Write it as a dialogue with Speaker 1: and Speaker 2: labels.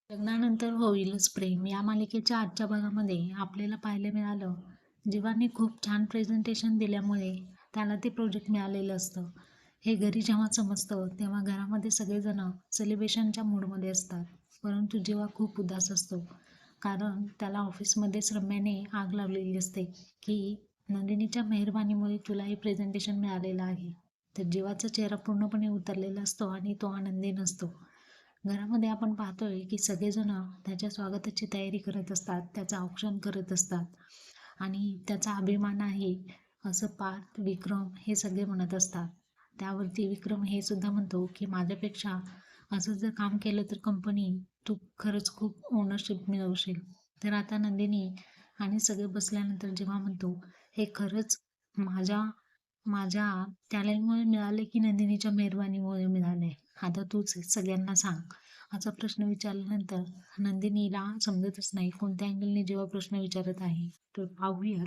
Speaker 1: लग्नानंतर होईलच प्रेम या मालिकेच्या आजच्या भागामध्ये आपल्याला पाहायला मिळालं, जीवाने खूप छान प्रेझेंटेशन दिल्यामुळे त्याला ते प्रोजेक्ट मिळालेलं असतं. हे घरी जेव्हा समजतं तेव्हा घरामध्ये सगळेजण सेलिब्रेशनच्या मूडमध्ये असतात. परंतु जेव्हा खूप उदास असतो, कारण त्याला ऑफिसमध्येच रम्याने आग लावलेली असते की नंदिनीच्या मेहरबानीमुळे तुला हे प्रेझेंटेशन मिळालेलं आहे. तर जीवाचा चेहरा पूर्णपणे उतरलेला असतो आणि तो आनंदी नसतो. घरामध्ये आपण पाहतोय की सगळेजण त्याच्या स्वागताची तयारी करत असतात, त्याचं औक्षण करत असतात आणि त्याचा अभिमान आहे असं पार्थ, विक्रम हे सगळे म्हणत असतात. त्यावरती विक्रम हे सुद्धा म्हणतो की माझ्यापेक्षा असं जर काम केलं तर कंपनी तू खरंच खूप ओनरशिप मिळवशील. तर आता नंदिनी आणि सगळे बसल्यानंतर जेव्हा म्हणतो, हे खरंच माझ्या माझ्या टॅलेंटमुळे मिळाले की नंदिनीच्या मेहरबानीमुळे मिळाले? आता तूच सगळ्यांना सांग. असा प्रश्न विचारल्यानंतर नंदिनीला समजतच नाही कोणत्या अँगलने जेव्हा प्रश्न विचारत आहे. तर पाहूया